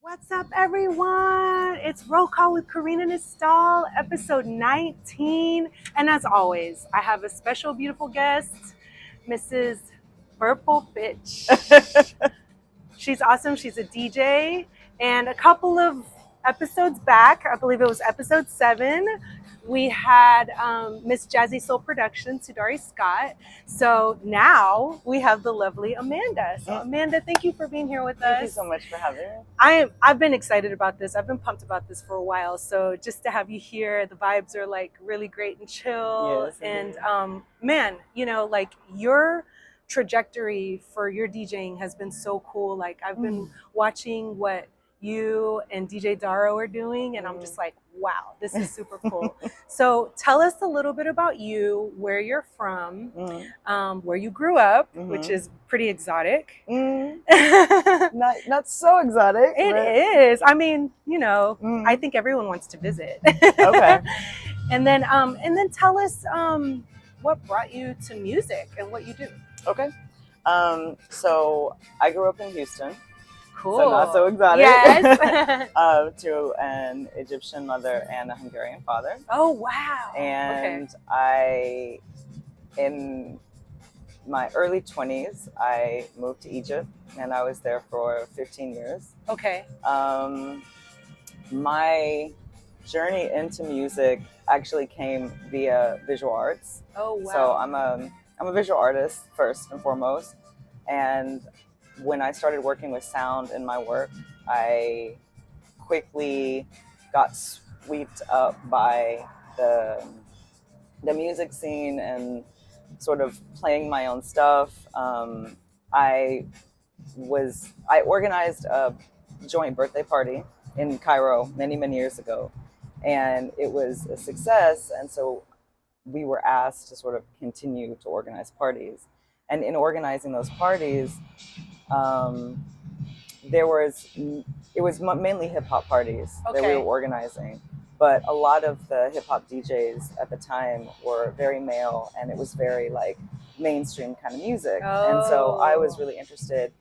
What's up, everyone? It's Roll Call with Karina Nistal, episode 19. And as always, I have a special, beautiful guest, Mrs. Purplpitch. She's awesome. She's a DJ. And a couple of episodes back, I believe it was episode 7, we had Miss Jazzy Soul Productions, Sudari Scott. So now we have the lovely Amanda. So Amanda, thank you for being here with us. Thank you so much for having me. I've been excited about this. I've been pumped about this for a while. So just to have you here, the vibes are like really great and chill. Yes, and man, you know, like your trajectory for your DJing has been so cool. Like I've been watching what you and DJ Daro are doing, and I'm just like, wow, this is super cool. So tell us a little bit about you, where you're from, where you grew up, which is pretty exotic. Not so exotic. It is. I mean, you know, I think everyone wants to visit. Okay. And then tell us what brought you to music and what you do. Okay. So I grew up in Houston. Cool. So not so exotic. Yes. To an Egyptian mother and a Hungarian father. Oh, wow. And I, in my early 20s, I moved to Egypt, and I was there for 15 years. Okay. My journey into music actually came via visual arts. Oh, wow. So I'm a visual artist first and foremost, and when I started working with sound in my work, I quickly got swept up by the music scene and sort of playing my own stuff. I organized a joint birthday party in Cairo many years ago, and it was a success. And so we were asked to sort of continue to organize parties. And in organizing those parties, it was mainly hip hop parties that we were organizing. But a lot of the hip hop DJs at the time were very male, and it was very like mainstream kind of music. And so I was really interested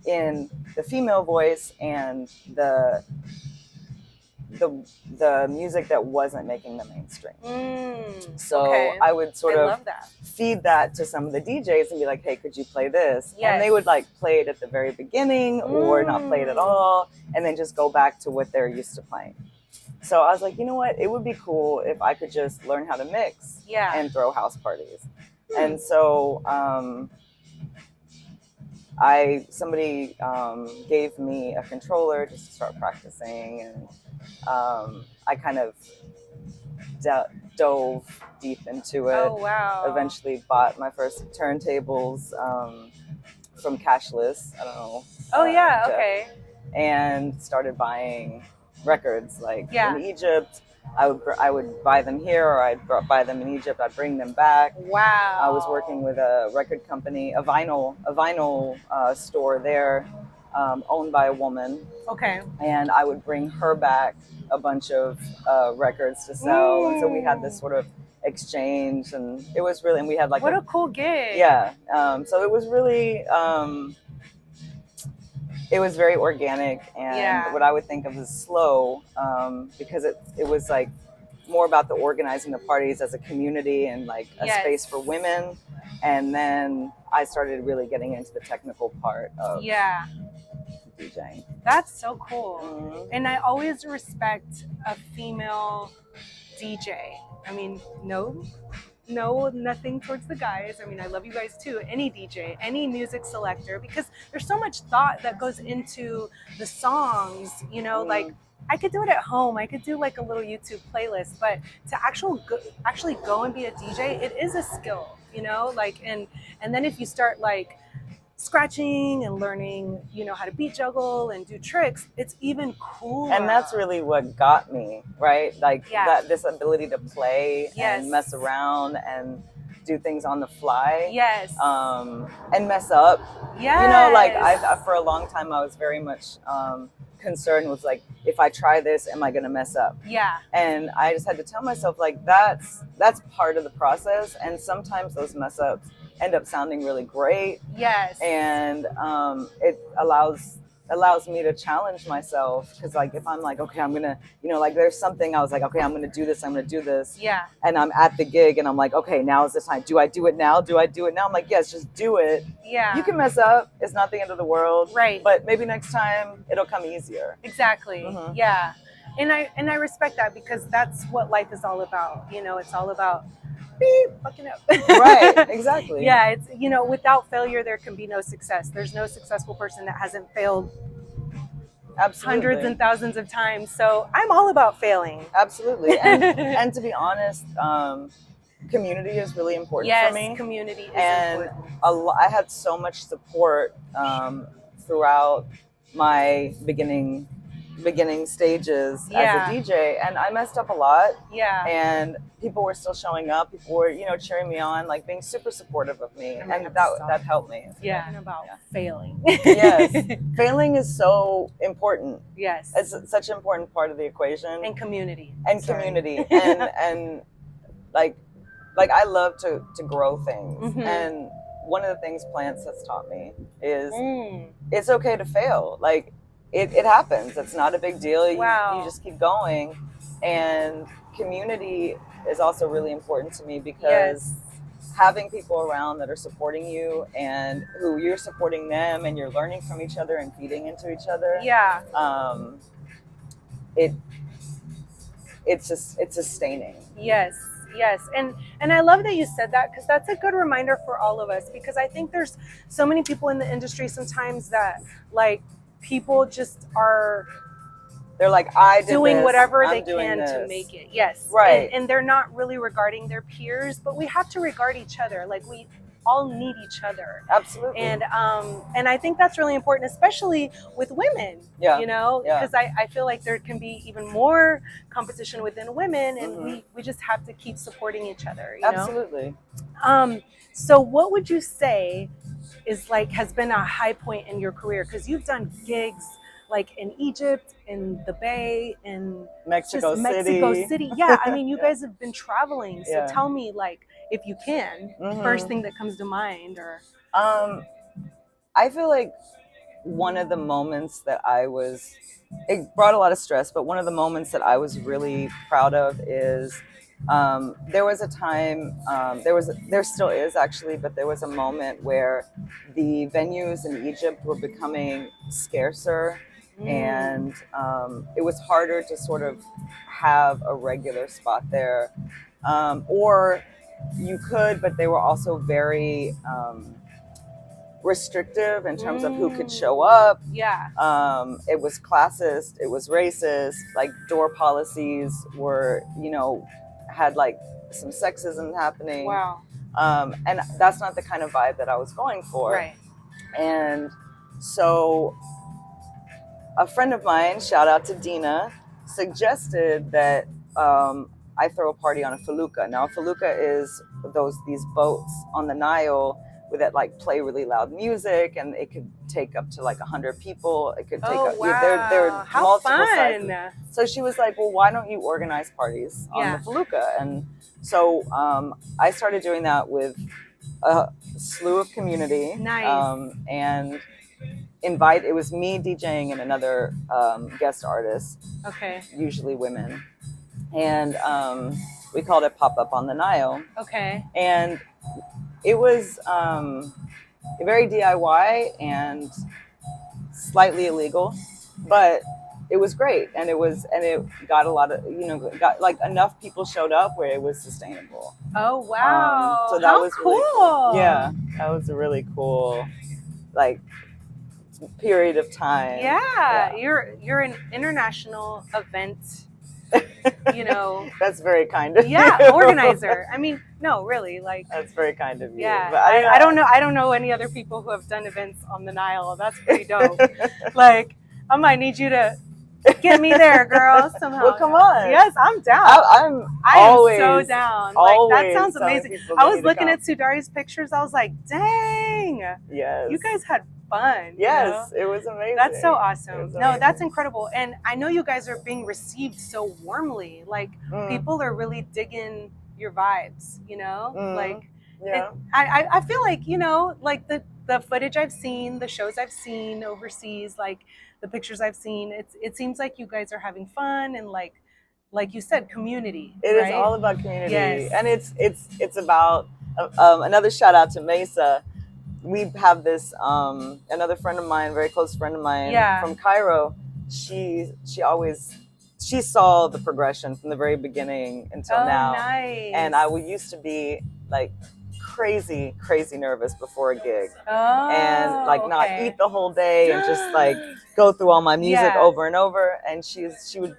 in the female voice and the music that wasn't making the mainstream. So I would sort of feed that to some of the DJs and be like, hey, could you play this? Yes. And they would like play it at the very beginning or not play it at all, and then just go back to what they're used to playing. So I was like, you know what? It would be cool if I could just learn how to mix and throw house parties. And so somebody gave me a controller just to start practicing, and I kind of dove deep into it. Oh, wow. Eventually bought my first turntables from Cashless. I don't know. Oh, yeah, okay. And started buying records like in Egypt. I would buy them here, or I'd buy them in Egypt. I'd bring them back. Wow. I was working with a record company, a vinyl store there, owned by a woman. Okay. And I would bring her back a bunch of records to sell. And so we had this sort of exchange, and it was really, and we had like what a cool gig. Yeah. So it was really, it was very organic, and what I would think of as slow, because it was like more about the organizing the parties as a community and like a space for women. And then I started really getting into the technical part of DJing. That's so cool. And I always respect a female DJ. I mean, no, nothing towards the guys. I mean, I love you guys too. Any DJ, any music selector, because there's so much thought that goes into the songs, you know, like I could do it at home. I could do like a little YouTube playlist, but to actually go and be a DJ, it is a skill, you know, like, and then if you start like scratching and learning, you know, how to beat juggle and do tricks, it's even cooler. And that's really what got me, right? Like that, this ability to play and mess around and do things on the fly. Yes. And mess up. Yes. You know, like I for a long time I was very much concerned with like, if I try this, am I gonna mess up? Yeah. And I just had to tell myself like that's part of the process, and sometimes those mess ups end up sounding really great. Yes. And it allows allows me to challenge myself, because like if I'm like, okay, I'm gonna, like there's something I was like, okay, I'm gonna do this, Yeah. and I'm at the gig and I'm like, okay, now is the time. Do I do it now? I'm like, yes, just do it. Yeah. You can mess up, it's not the end of the world, right? But maybe next time it'll come easier. Exactly. Yeah. And I respect that, because that's what life is all about. It's all about fucking up. Right, exactly. Yeah, it's without failure there can be no success. There's no successful person that hasn't failed hundreds and thousands of times. So I'm all about failing. Absolutely. And to be honest, community is really important for me. Yes, community is important. And I had so much support throughout my beginning stages as a DJ, and I messed up a lot. Yeah. And people were still showing up. People were, cheering me on, like being super supportive of me, and that helped me. Yeah. And about failing. Yes, failing is so important. Yes, it's such an important part of the equation. And community. Community, and like I love to grow things, and one of the things plants has taught me is it's okay to fail. Like it happens. It's not a big deal. Wow. You just keep going. And community is also really important to me, because having people around that are supporting you and who you're supporting them, and you're learning from each other and feeding into each other. Yeah. It's sustaining. Yes. And I love that you said that, because that's a good reminder for all of us, because I think there's so many people in the industry sometimes that like people just are, they're like, doing this, whatever I'm they can to make it. Yes. Right. And they're not really regarding their peers, but we have to regard each other. Like we all need each other. Absolutely. And I think that's really important, especially with women. Yeah. Because I feel like there can be even more competition within women, and we just have to keep supporting each other. Absolutely. So what would you say has been a high point in your career? Because you've done gigs like in Egypt, in the Bay, in Mexico City. Yeah, I mean, you guys have been traveling. So tell me, if you can, first thing that comes to mind, or. I feel like one of the moments that it brought a lot of stress, but one of the moments that I was really proud of is there was a time, there still is actually, but there was a moment where the venues in Egypt were becoming scarcer, and it was harder to sort of have a regular spot there, or you could, but they were also very restrictive in terms of who could show up. Yeah. It was classist, it was racist, like door policies were, had like some sexism happening. Wow. And that's not the kind of vibe that I was going for. Right. And so a friend of mine, shout out to Dina, suggested that I throw a party on a felucca. Now, a felucca is these boats on the Nile that like play really loud music, and it could take up to like 100 people. It could take wow. they're how multiple fun. sizes. So she was like, well, why don't you organize parties on the felucca? And so I started doing that with a slew of community. Nice. And it was me DJing and another guest artist. Okay. Usually women. And we called it Pop Up on the Nile. Okay. And it was very DIY and slightly illegal, but it was great, and it got a lot of got like enough people showed up where it was sustainable. Oh wow! So that How was cool. Really cool. Yeah, that was a really cool period of time. Yeah. You're an international event. That's very kind of you. Organizer. I mean, no, really, that's very kind of you. Yeah, but I don't know any other people who have done events on the Nile. That's pretty dope. I might need you to get me there, girl, somehow. Well, come on. Yes, I'm down. I am so down. That sounds amazing. I was looking at Sudari's pictures. I was like, dang. Yes. You guys had fun. Yes, it was amazing. That's so awesome. No, that's incredible. And I know you guys are being received so warmly. People are really digging your vibes, Yeah. I feel like, the footage I've seen, the shows I've seen overseas, like the pictures I've seen, it seems like you guys are having fun and like you said, community. It right? is all about community, yes. and it's about another shout out to Mesa. We have this another friend of mine, very close friend of mine from Cairo. She saw the progression from the very beginning until now. Nice. And we used to be like crazy nervous before a gig, and like not eat the whole day and just like go through all my music over and over. And she would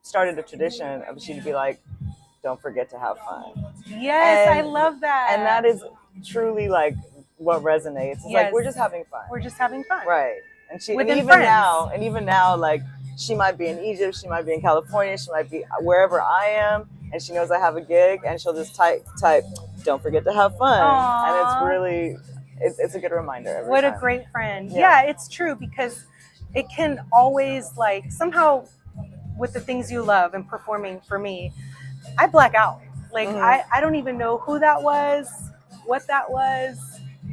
started a tradition of she'd be like, "Don't forget to have fun." Yes, I love that. And that is truly like what resonates. It's like we're just having fun. We're just having fun, right? And even now, like she might be in Egypt, she might be in California, she might be wherever I am, and she knows I have a gig, and she'll just type, "Don't forget to have fun." Aww. And it's really, it's a good reminder every time. What a great friend. Yeah, it's true, because it can always like somehow with the things you love and performing, for me, I black out. Like I don't even know who that was, what that was.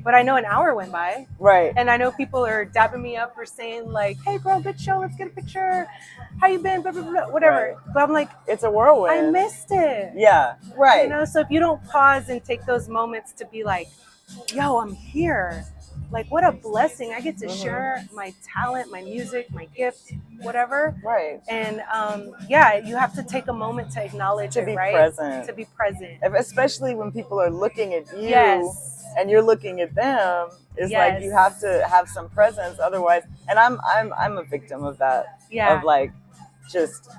But I know an hour went by. Right. And I know people are dabbing me up or saying like, "Hey girl, good show, let's get a picture. How you been?" Blah, blah, blah, whatever. Right. But I'm like, it's a whirlwind. I missed it. Yeah. Right. You know, so if you don't pause and take those moments to be like, "Yo, I'm here." Like, what a blessing. I get to share my talent, my music, my gift, whatever. Right. And you have to take a moment to acknowledge to be right? present. To be present. Especially when people are looking at you. Yes. And you're looking at them, it's like you have to have some presence, otherwise. And I'm a victim of that. Yeah. Of like just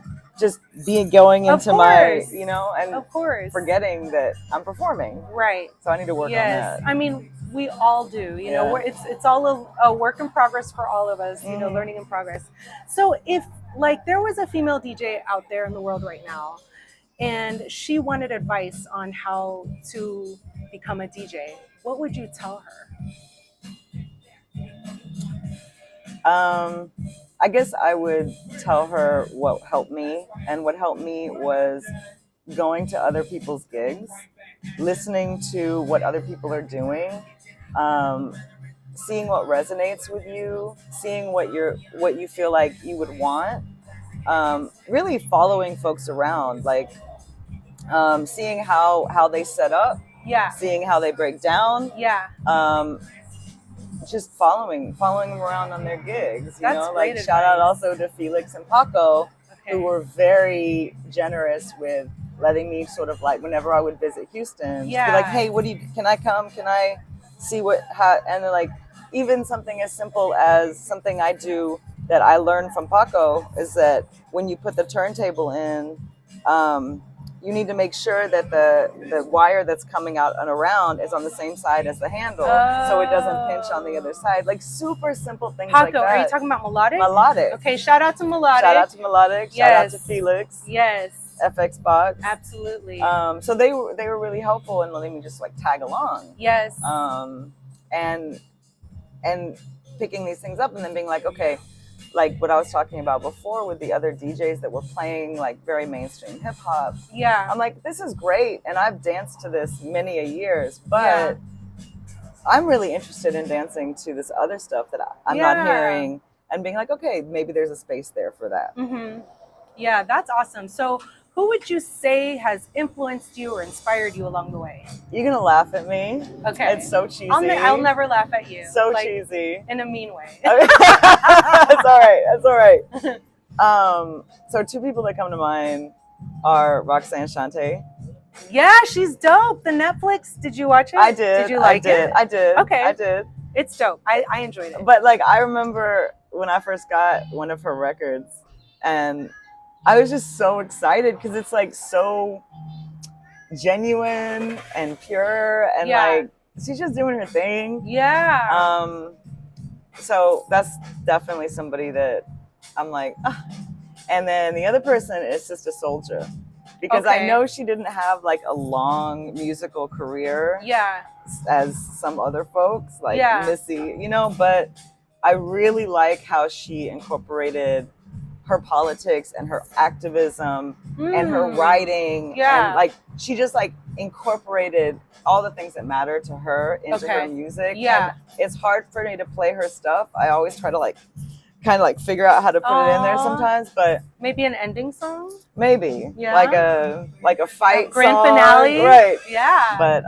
going into my, you know, and of course forgetting that I'm performing. Right. So I need to work on that. I mean, we all do. You know, it's all a work in progress for all of us. You know, learning in progress. So if like there was a female DJ out there in the world right now, and she wanted advice on how to become a DJ, what would you tell her? I guess I would tell her what helped me. And what helped me was going to other people's gigs, listening to what other people are doing, seeing what resonates with you, seeing what you feel like you would want, really following folks around, like seeing how they set up. Yeah. Seeing how they break down. Yeah. Just following them around on their gigs. You That's know, great like shout out also to Felix and Paco, who were very generous with letting me sort of like whenever I would visit Houston, be like, "Hey, can I come? Can I see and they're like, even something as simple as something I do that I learned from Paco is that when you put the turntable in, you need to make sure that the wire that's coming out and around is on the same side as the handle, so it doesn't pinch on the other side." Like super simple things like that. Are you talking about Melodic? Melodic. Okay, shout out to Melodic. Shout out to Melodic. Shout out to Felix. Yes. FX Box. Absolutely. So they were really helpful in letting me just like tag along. Yes. And picking these things up and then being like, okay, like what I was talking about before with the other DJs that were playing like very mainstream hip hop. Yeah. I'm like, this is great. And I've danced to this many a years, but I'm really interested in dancing to this other stuff that I'm not hearing and being like, okay, maybe there's a space there for that. Mm-hmm. Yeah, that's awesome. So who would you say has influenced you or inspired you along the way? You're going to laugh at me. Okay. It's so cheesy. I'll never laugh at you. So like, cheesy. In a mean way. That's all right. So two people that come to mind are Roxanne Shante. Yeah, she's dope. The Netflix, did you watch it? I did. Did you like it? I did. Okay. I did. It's dope. I enjoyed it. But like, I remember when I first got one of her records and I was just so excited because it's like so genuine and pure and like she's just doing her thing. Yeah. So that's definitely somebody that I'm like, ah. And then the other person is Sister Soldier because I know she didn't have like a long musical career. Yeah. As some other folks like Missy, you know, but I really like how she incorporated her politics and her activism and her writing. And like, she just like incorporated all the things that matter to her into her music. And it's hard for me to play her stuff. I always try to like kind of like figure out how to put it in there sometimes, but maybe an ending song, maybe like a fight grand song. finale, right? But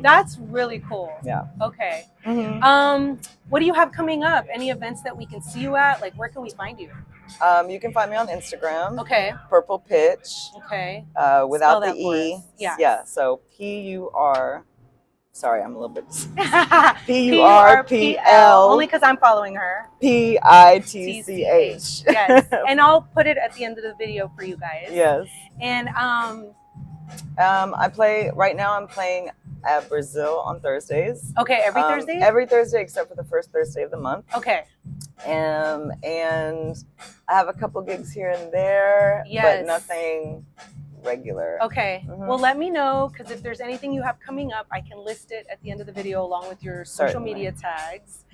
that's really cool. Okay. Mm-hmm. What do you have coming up? Any events that we can see you at? Like, where can we find you? You can find me on Instagram. Okay. Purplpitch. Okay. Without the E. Yeah. So PUR. Sorry, I'm a little bit. PURPL. Only because I'm following her. PITCH. Yes. And I'll put it at the end of the video for you guys. Yes. And I play right now. I'm playing at Brazil on Thursdays. Okay, every Thursday? Every Thursday except for the first Thursday of the month. Okay. And I have a couple gigs here and there, but nothing regular. Okay. Well, let me know, because if there's anything you have coming up, I can list it at the end of the video along with your social media tags.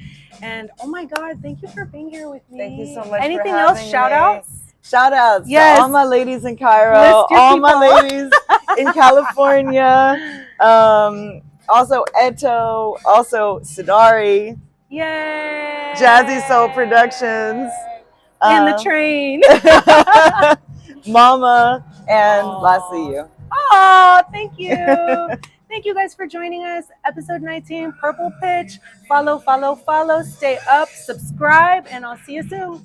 And oh my God, thank you for being here with me. Thank you so much. Anything else? Shout outs? Shout outs to all my ladies in Cairo, all my ladies in California, also Eto, also Sidari, yay, Jazzy Soul Productions, in the train, Mama, and lastly you. Oh, thank you. Thank you guys for joining us. Episode 19, Purplpitch. Follow, stay up, subscribe, and I'll see you soon.